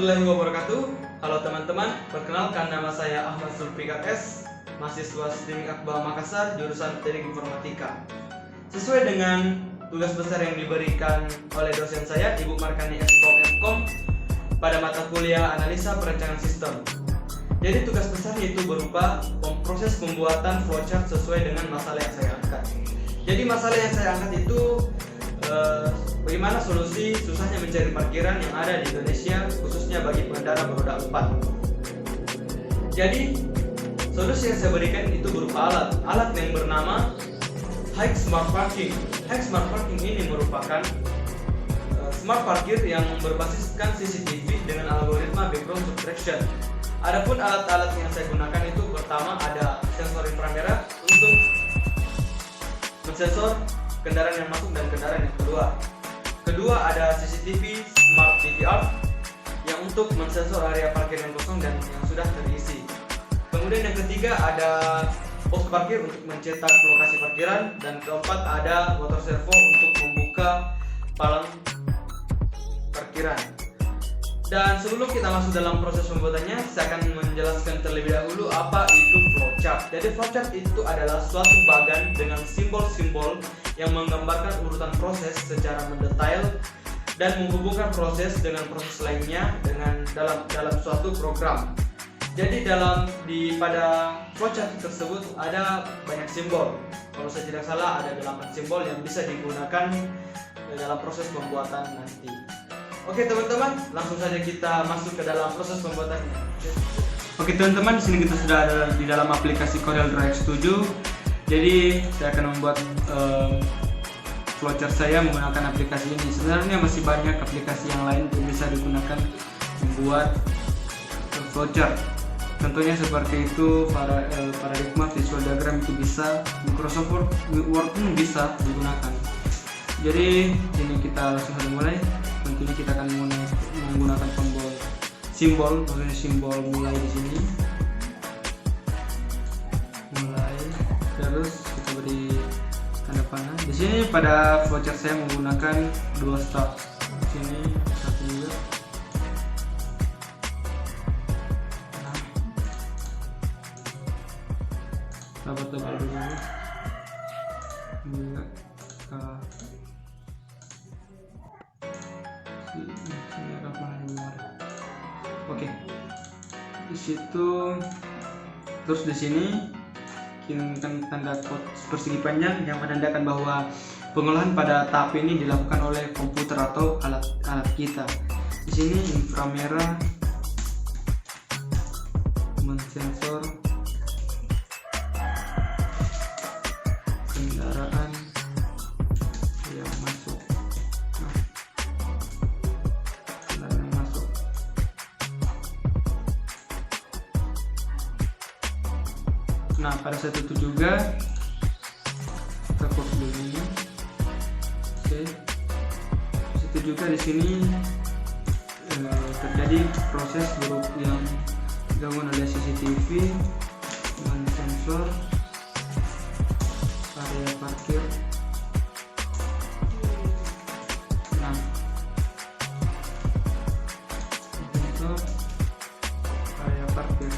warahmatullahi wabarakatuh. Halo teman-teman, perkenalkan nama saya Ahmad Zulfikar S, mahasiswa STIMIK Akbar Makassar, jurusan Teknik Informatika. Sesuai dengan tugas besar yang diberikan oleh dosen saya, Ibu Markani S.Com pada mata kuliah Analisa Perencanaan Sistem. Jadi tugas besarnya itu berupa proses pembuatan flowchart sesuai dengan masalah yang saya angkat. Jadi masalah yang saya angkat itu bagaimana solusi susahnya mencari parkiran yang ada di Indonesia, khususnya bagi pengendara beroda 4. Jadi solusi yang saya berikan itu berupa alat yang bernama Hike Smart Parking. Hike Smart Parking ini merupakan smart parkir yang berbasiskan CCTV dengan algoritma background subtraction. Adapun alat-alat yang saya gunakan itu pertama ada sensor inframerah untuk mensensor kendaraan yang masuk dan kendaraan yang keluar. Kedua ada CCTV Smart DVR yang untuk mensensor area parkir yang kosong dan yang sudah terisi. Kemudian yang ketiga ada pos parkir untuk mencetak lokasi parkiran, dan keempat ada water servo untuk membuka palang parkiran. Dan sebelum kita masuk dalam proses pembuatannya, saya akan menjelaskan terlebih dahulu apa itu flowchart. Jadi flowchart itu adalah suatu bagan dengan simbol-simbol yang menggambarkan urutan proses secara mendetail dan menghubungkan proses dengan proses lainnya dengan dalam suatu program. Jadi pada flowchart tersebut ada banyak simbol. Kalau saya tidak salah ada 8 simbol yang bisa digunakan dalam proses pembuatan nanti. Oke teman-teman, langsung saja kita masuk ke dalam proses pembuatannya. Oke teman-teman, di sini kita sudah ada di dalam aplikasi CorelDRAW X7. Jadi saya akan membuat flowchart saya menggunakan aplikasi ini. Sebenarnya masih banyak aplikasi yang lain yang bisa digunakan membuat flowchart. Contohnya seperti itu Paradigma, Visual Diagram itu bisa, Microsoft Word pun bisa digunakan. Jadi ini kita langsung saja mulai. Tentunya kita akan menggunakan simbol, maksudnya simbol mulai di sini. Mulai, terus kita beri tanda panah. Di sini pada flowchart saya menggunakan 2 step. Di sini satu juga. Tebal dulu. Ini Oke, di situ, terus di sini kirimkan tanda persegi panjang yang menandakan bahwa pengolahan pada tahap ini dilakukan oleh komputer atau alat kita. Di sini inframerah mensensor kendaraan yang masuk. Nah, pada saat itu juga kita copy dulu ini. Oke. Situ juga di sini terjadi proses grup yang dilakukan oleh CCTV dengan sensor area parkir. Nah, sensor area parkir.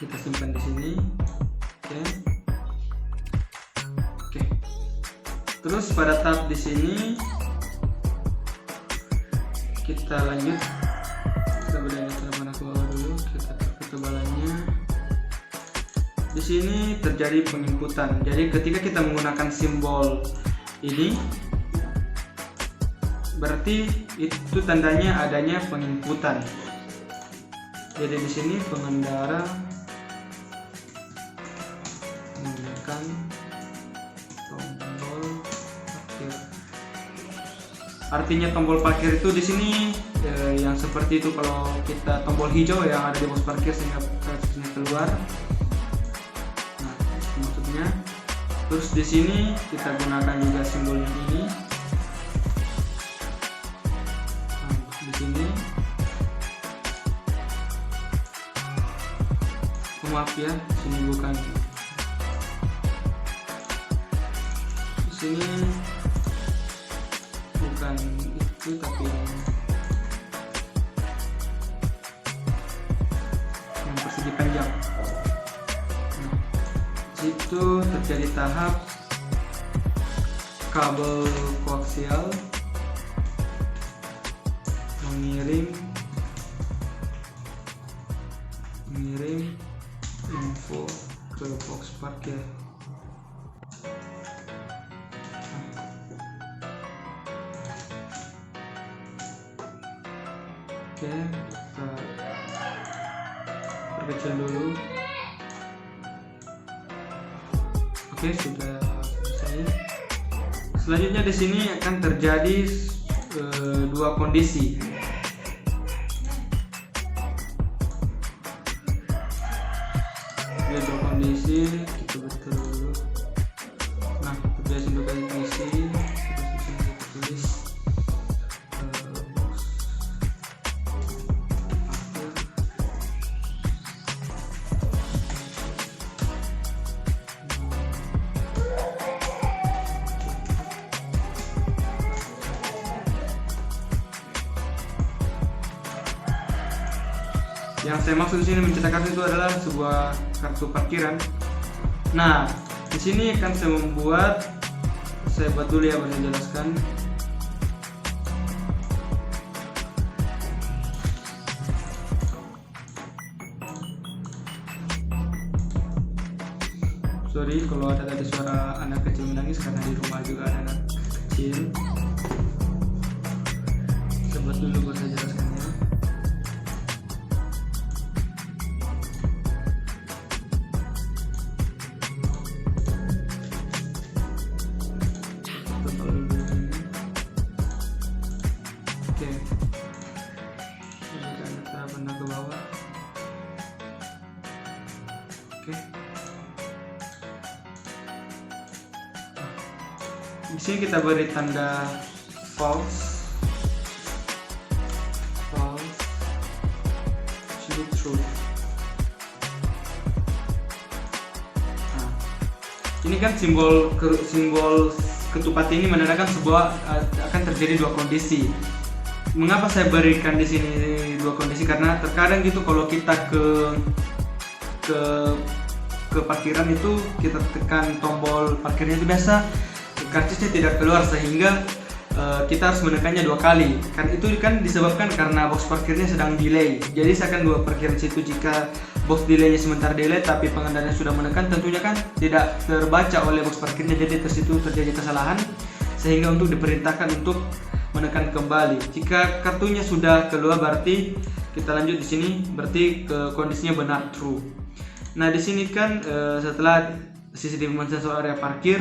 Kita simpan di sini. Oke. Terus pada tab di sini kita lanjut. Kita beri tanda ke bawah dulu. Kita ketebalannya. Di sini terjadi penginputan. Jadi ketika kita menggunakan simbol ini, berarti itu tandanya adanya penginputan. Jadi di sini pengendara menggunakan tombol parkir. Artinya tombol parkir itu di sini yang seperti itu. Kalau kita tombol hijau yang ada di pos parkir sehingga kartunya keluar. Nah, maksudnya. Terus di sini kita gunakan juga simbol yang ini. Nah, di sini. Maaf ya, sini bukan. Di sini bukan itu, tapi yang persegi panjang. Nah, situ terjadi tahap kabel koaksial mengirim info ke box parkir. Oke, kita perkecil dulu. Oke, sudah selesai. Selanjutnya di sini akan terjadi dua kondisi. Dua kondisi, kita betul dulu. Nah, terjadi dua kondisi. Kita tulis yang saya maksud di sini mencetak kartu itu adalah sebuah kartu parkiran. Nah, di sini akan saya buat dulu ya, baru saya jelaskan. Sorry kalau ada tadi suara anak kecil menangis, karena di rumah juga ada anak kecil. Saya buat dulu baru saya jelaskannya. Oke, ini kita benar ke bawah. Oke, di sini kita beri tanda false, true. Nah, ini kan simbol ketupat ini menandakan sebuah akan terjadi dua kondisi. Mengapa saya berikan di sini dua kondisi? Karena terkadang gitu kalau kita ke parkiran itu kita tekan tombol parkirnya itu biasa karcisnya tidak keluar, sehingga kita harus menekannya dua kali. Kan itu kan disebabkan karena box parkirnya sedang delay. Jadi saya akan dua parkiran situ, jika box delaynya sementara delay tapi pengendaranya sudah menekan, tentunya kan tidak terbaca oleh box parkirnya, jadi tersitu terjadi kesalahan sehingga untuk diperintahkan untuk menekan kembali. Jika kartunya sudah keluar berarti kita lanjut di sini, berarti kondisinya benar true. Nah, di sini kan setelah CCTV mensensor area parkir,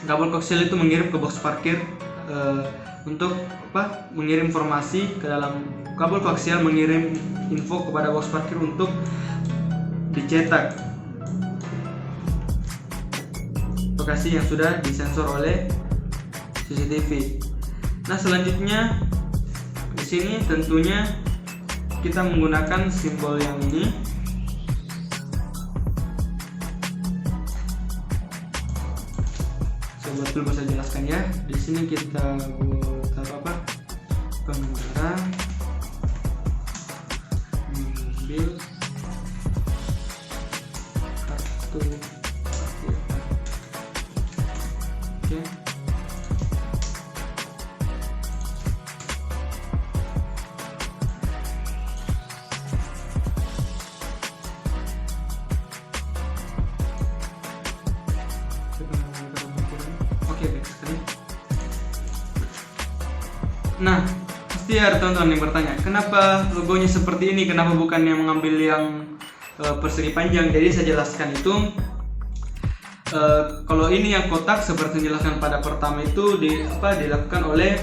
kabel koaksial itu mengirim ke box parkir untuk mengirim informasi ke dalam kabel koaksial, mengirim info kepada box parkir untuk dicetak lokasi yang sudah disensor oleh CCTV. Nah, selanjutnya di sini tentunya kita menggunakan simbol yang ini. Saya belum bisa jelaskan ya. Di sini kita buat pengendara mengambil kartu parkir. Oke. Nah, pasti ada teman-teman yang bertanya, kenapa logonya seperti ini, kenapa bukan yang mengambil yang persegi panjang? Jadi saya jelaskan itu, kalau ini yang kotak seperti dijelaskan pada pertama itu dilakukan oleh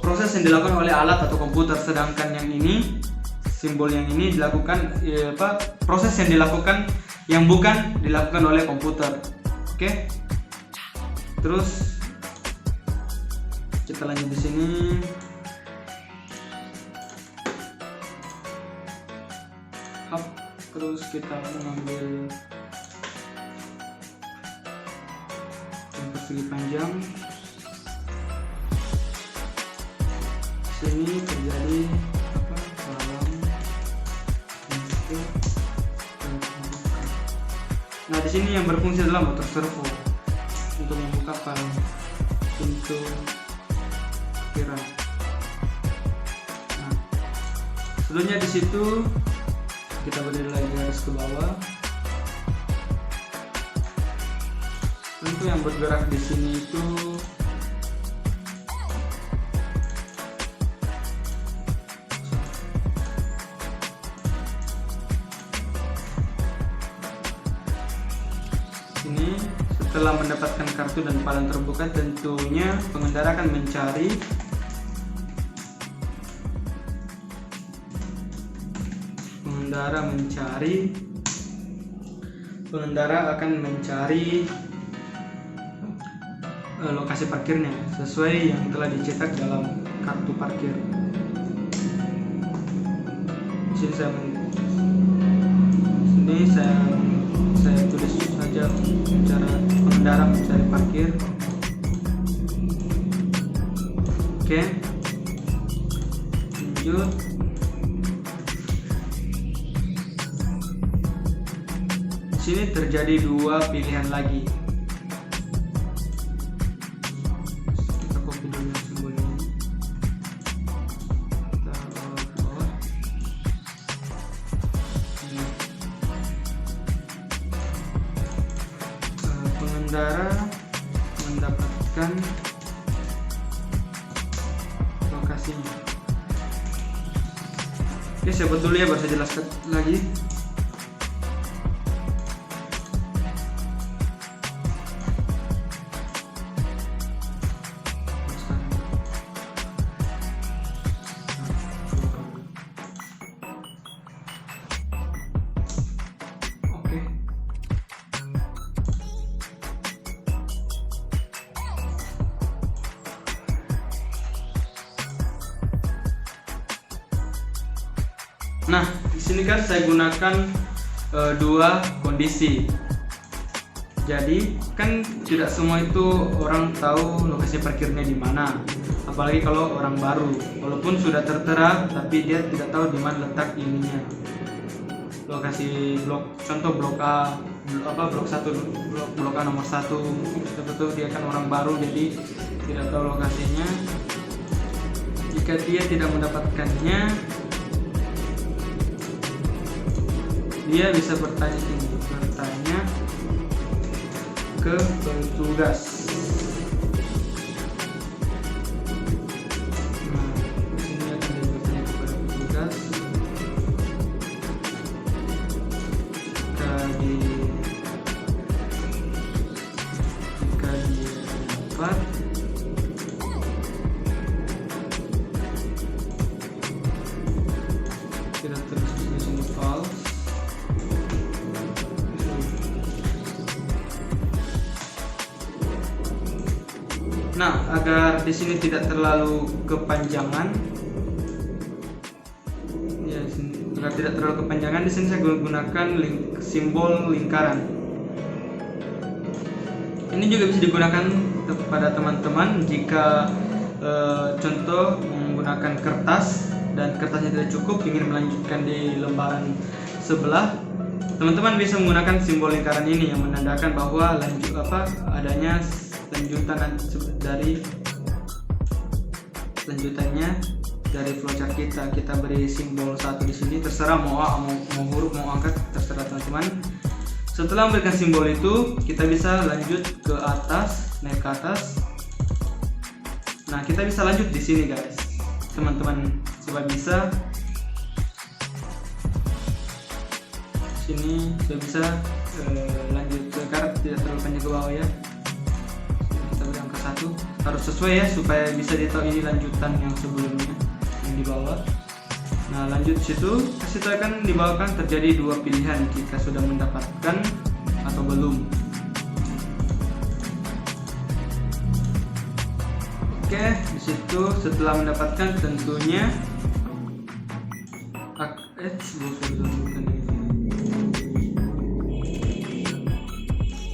proses yang dilakukan oleh alat atau komputer, sedangkan yang ini simbol yang ini dilakukan proses yang dilakukan yang bukan dilakukan oleh komputer. Oke. Terus kita lanjut di sini. Terus kita mengambil yang persegi panjang. sini terjadi kolom untuk membuka. Nah, di sini yang berfungsi adalah motor servo untuk membuka pintu parkiran. Nah, sebelumnya di situ kita berdiri lagi garis ke bawah. Tentu yang bergerak di sini itu ini. Setelah mendapatkan kartu dan palang terbuka, tentunya pengendara akan mencari lokasi parkirnya sesuai yang telah dicetak dalam kartu parkir. Di sini saya tulis saja cara pengendara mencari parkir. Oke, lanjut. Di sini terjadi dua pilihan lagi. Kita copy dulu simbol ini. Kita bawah. Ini. Pengendara mendapatkan lokasinya. Oke, saya buat dulu ya, baru saya jelaskan lagi. Nah, di sini kan saya gunakan dua kondisi. Jadi kan tidak semua itu orang tahu lokasi parkirnya di mana. Apalagi kalau orang baru, walaupun sudah tertera, tapi dia tidak tahu di mana letak ininya. Lokasi blok, contoh blok A, blok 1, blok A nomor 1. Betul dia kan orang baru, jadi tidak tahu lokasinya. Jika dia tidak mendapatkannya, dia bisa bertanya ke petugas. Nah, ini akan dia bertanya kepada petugas. Jika dia dapat, kita terus di sini false. Nah, agar di sini tidak terlalu kepanjangan, ya, agar tidak terlalu kepanjangan, di sini saya gunakan simbol lingkaran. Ini juga bisa digunakan kepada teman-teman jika contoh menggunakan kertas dan kertasnya tidak cukup, ingin melanjutkan di lembaran sebelah. Teman-teman bisa menggunakan simbol lingkaran ini yang menandakan bahwa adanya lanjutannya dari flowchart kita beri simbol 1 di sini, terserah mau A, mau huruf, mau angka, terserah teman-teman. Setelah memberikan simbol itu, kita bisa lanjut ke atas, naik ke atas. Nah, kita bisa lanjut di sini guys, teman-teman. Coba bisa sini sudah bisa lanjut ke karet, tidak terlalu panjang ke bawah ya. Kita beri angka 1, harus sesuai ya supaya bisa ditahu ini lanjutan yang sebelumnya yang di bawah. Nah, lanjut situ, kasih tahu kan di bawah kan terjadi dua pilihan jika sudah mendapatkan atau belum. Oke, di situ setelah mendapatkan tentunya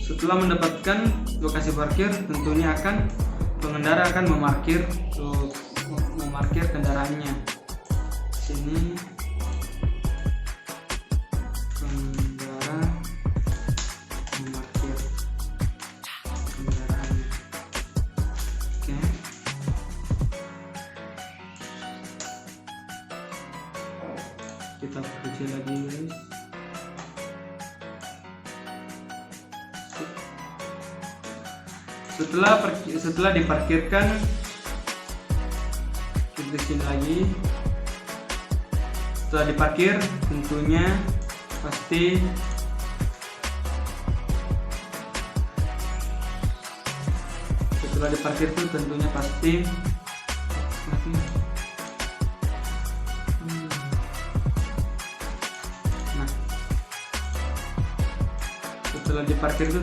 setelah mendapatkan lokasi parkir, tentunya pengendara akan memarkir memarkir kendaraannya. Sini pengendara memarkir kendaraannya. Oke. Kita kerja lagi guys. Setelah diparkirkan, kita sini lagi. Setelah diparkir, tentunya pasti setelah diparkir itu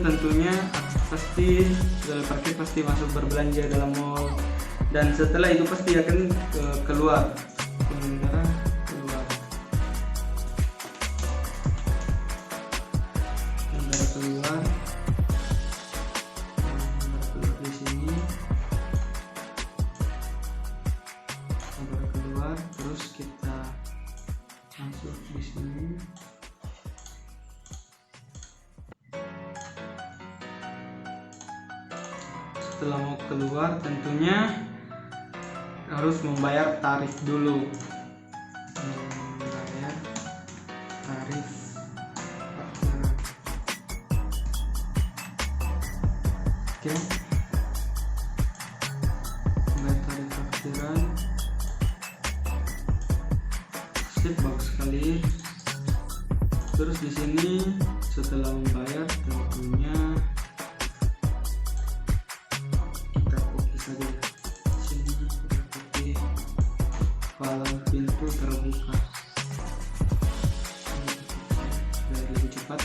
tentunya setelah parkir pasti masuk berbelanja dalam mall, dan setelah itu pasti akan keluar. Pengendara keluar di sini, keluar, terus kita masuk di sini. Setelah mau keluar tentunya harus membayar tarif dulu. Membayar tarif parkiran. Oke. Membayar tarif parkiran. Sip, bagus sekali. Terus di sini setelah membayar tentunya kalau pintu terbuka biar lebih cepat.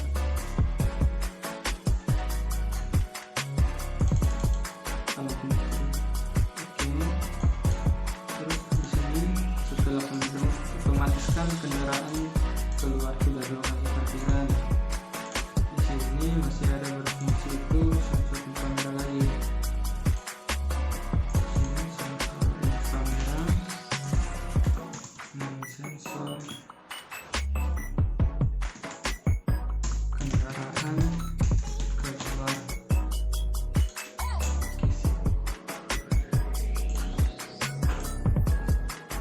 Kalau pintu oke. Terus di sini setelah pintu otomatiskan kendaraan keluar dari lokasi parkiran. Di sini masih ada berfungsi itu sensor kamera lagi. Sensor kendaraan keluar.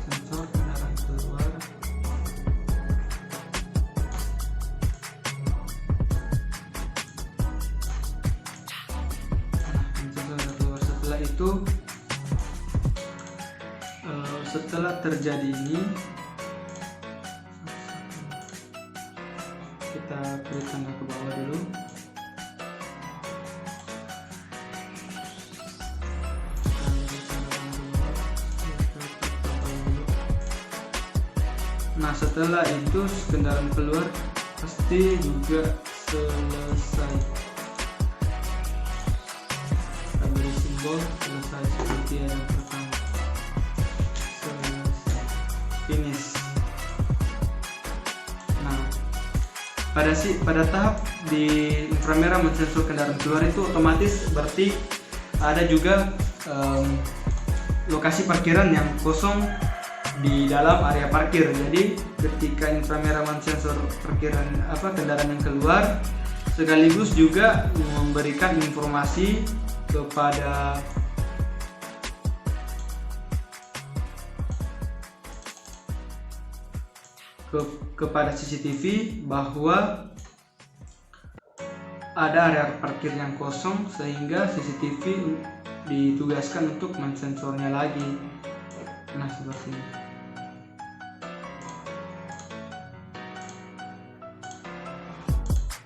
Sensor kendaraan keluar. Setelah itu setelah terjadi ini, kita beri tanda ke bawah dulu. Nah, setelah itu kendaraan keluar pasti juga selesai. Kita beri simbol selesai seperti yang pertama. Selesai. Finish. Nah, pada tahap di inframerah mensensor kendaraan keluar itu otomatis berarti ada juga lokasi parkiran yang kosong di dalam area parkir. Jadi ketika inframerah mensensor parkiran kendaraan yang keluar, sekaligus juga memberikan informasi kepada CCTV bahwa ada area parkir yang kosong, sehingga CCTV ditugaskan untuk mensensornya lagi. Nah, seperti ini.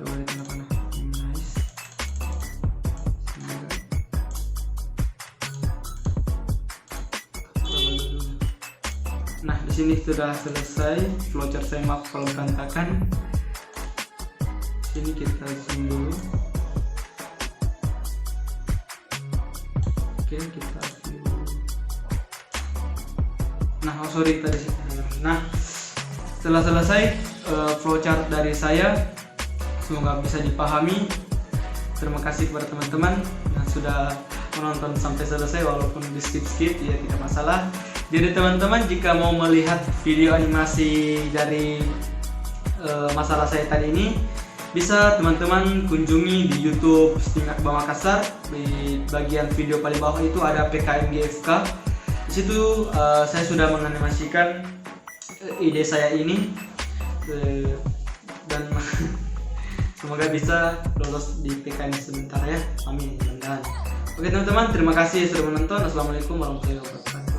Coba lihat apa? Nice. Nah, di sini sudah selesai flowchart semak kalau berantakan. Sini kita zoom dulu. Oke, kita zoom. Nah, sorry tadi. Nah, setelah selesai flowchart dari saya, semoga bisa dipahami. Terima kasih kepada teman-teman yang sudah menonton sampai selesai, walaupun di skip ya tidak masalah. Jadi teman-teman jika mau melihat video animasi dari masalah saya tadi ini, bisa teman-teman kunjungi di YouTube Setingkat Bawah Makassar. Di bagian video paling bawah itu ada PKMGFK. Di situ saya sudah menganimasikan ide saya ini dan semoga bisa lolos di PKM sebentar ya. Amin, mudah-mudahan. Oke teman-teman, terima kasih sudah menonton. Assalamualaikum warahmatullahi wabarakatuh.